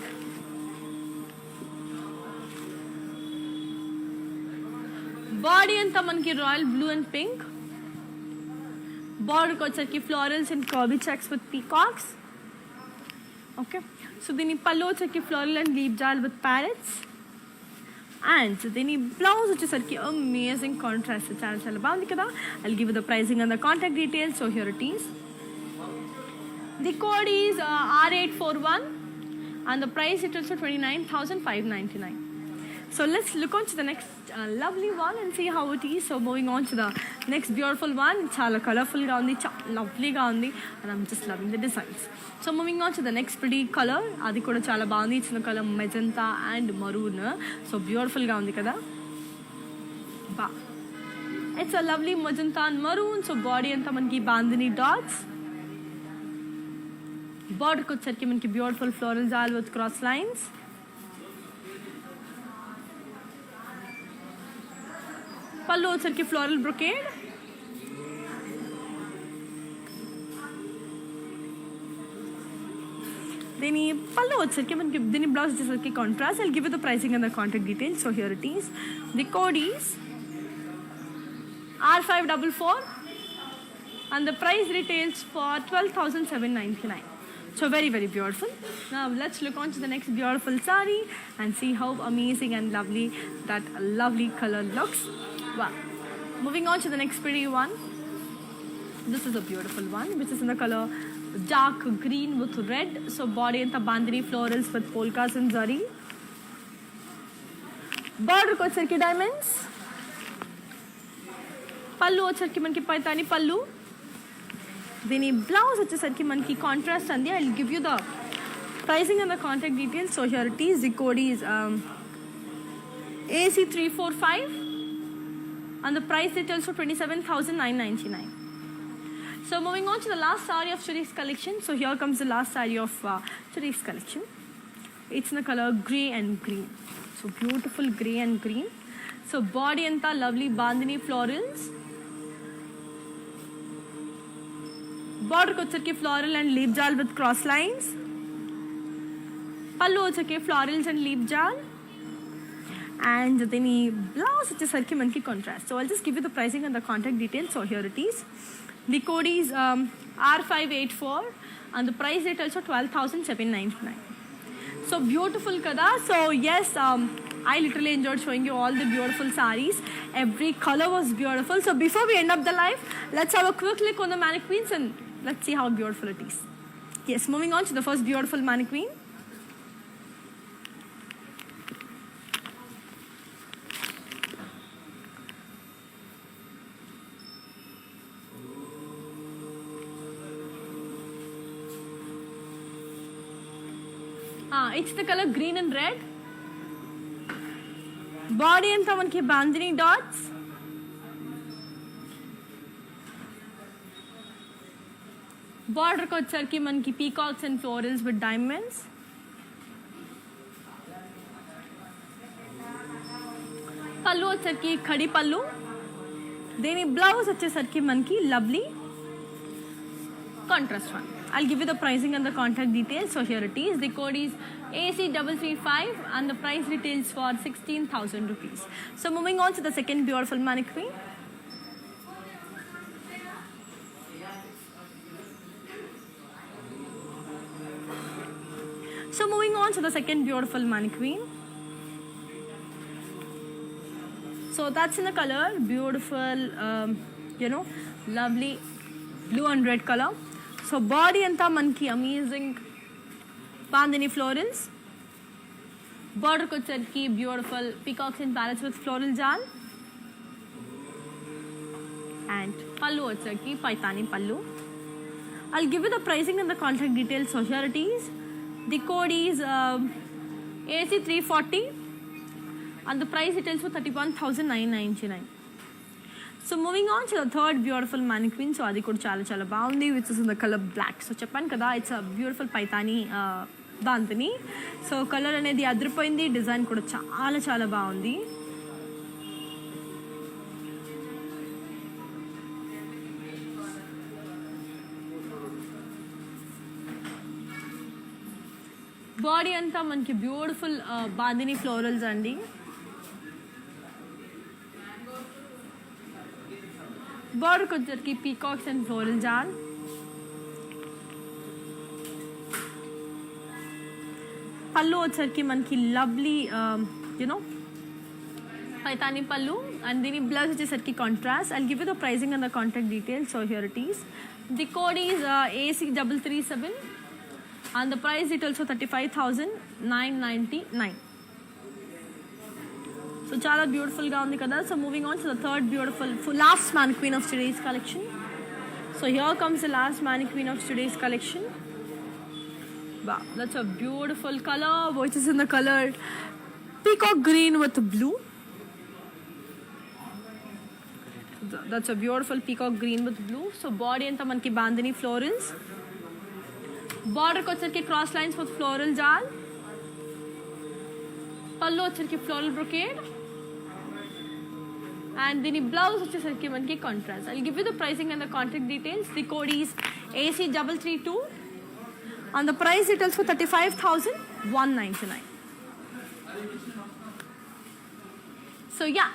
Body అంతా మనకి royal blue and pink. బార్డర్కి వచ్చరికి florals and curvy checks with peacocks. Okay, so దీని పళ్ళు వచ్చరికి floral and leaf jaal with parrots. And దీని బ్లౌజ్ వచ్చేసరికి అమేజింగ్ కాంట్రాస్ట్. చాలా చాలా బాగుంది కదా. I'll give you the pricing and the contact details. So here it is. The code is R841 and the price it also 29,599. So let's look on to the next lovely one and see how it is. So moving on to the next beautiful one. Chala colorful ga undi, lovely ga undi, and I'm just loving the designs. So moving on to the next pretty color. Adi kuda chala baagundi. It's the color magenta and maroon. So beautiful ga undi kada. Wow, it's a lovely magenta and maroon. So body anta manki bandini dots. Border ko వచ్చరికి మనకి beautiful floral jal with cross lines. పళ్ళు వచ్చరికి floral brocade. దీని పళ్ళు వచ్చేసరికి మనకి దీని blouse వచ్చేసరికి contrast. I'll give you the pricing and the contact details. So here it is. The code is R544 and the price retails for 12,799. So very very beautiful. Now let's look on to the next beautiful saree and see how amazing and lovely that lovely color looks. Wow. Moving on to the next pretty one. This is a beautiful one which is in the color dark green with red. So body and the bandhani florals with polkas and zari. Border ko వచ్చరికి diamonds. పళ్ళు వచ్చరికి మనకి పైతాని పళ్ళు. దీని blouse వచ్చేసరికి మనకి contrast అంది. I will give you the pricing and the contact details. So here it is. The code is AC345 and the price details for 27,999. So moving on to the last saree of today's collection. So here comes the last saree of today's collection. It's in the color grey and green. So beautiful grey and green. So body anta lovely bandhani florals. Border ko వచ్చరికి floral and leaf jal with cross lines. pallu వచ్చరికి florals and leaf jal. And then blouse వచ్చేసరికి మనకి contrast. So I'll just give you the pricing and the contact details. So here it is. The code is R584 and the price rate also 12,799. So beautiful kada. So yes, I literally enjoyed showing you all the beautiful sarees. Every color was beautiful. So before we end up the live, let's have a quick look on the mannequins and let's see how beautiful it is. Yes, moving on to the first beautiful mannequin. It's the color green and red. Body anta manki bandhani dots. Border ko వచ్చరికి మనకి peacocks and florals with diamonds. పళ్ళు వచ్చరికి ఖడి పళ్ళు. దీని blouse వచ్చేసరికి మనకి lovely contrast one. I'll give you the pricing and the contact details. So here it is. The code is AC335 and the price retails for 16,000 rupees. So moving on to the second beautiful mannequin. So moving on to the second beautiful mannequin. So that's in the color beautiful, lovely blue and red color. So body anta manki amazing bandhani florals. Border ko వచ్చరికి beautiful peacocks and parrots with floral jal. And pallu వచ్చరికి paitani pallu. I'll give you the pricing and the contact details. So here it is. The code is AC340 and the price details for 31,999. So moving on to the third beautiful mannequin. So adi kuda chala chala baagundi which is in the color black. So cheppanu kada it's a beautiful paitani bandhani. So color anedi adripoyindi, design kuda chala chala baagundi. Body anta manki beautiful bandhani florals andi. Border ko వచ్చరికి peacocks and floral jal. pallu వచ్చరికి మనకి lovely paitani pallu and దీని blouse వచ్చేసరికి contrast. I'll give you the pricing and the contact details. So here it is. The code is AC337 and the price is also 35,999. So chala beautiful ga undi kada. So moving on to the third beautiful last mannequin of today's collection. So here comes the last mannequin of today's collection. Wow, that's a beautiful color which is in the color peacock green with blue. That's a beautiful peacock green with blue. So body anta manki bandhani florals. Border ko వచ్చరికి cross lines with floral jal. pallu వచ్చరికి floral brocade. And then blouse వచ్చేసరికి మనకి contrast. I'll give you the pricing and the contact details. The code is AC332 and the price details for 35,199. So yeah.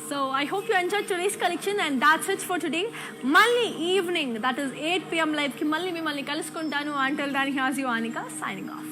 So I hope you enjoyed today's collection, and that's it for today. Monday evening, that is 8 p.m. live ki malli kalusukuntanu. Until then, here's you Anika signing off.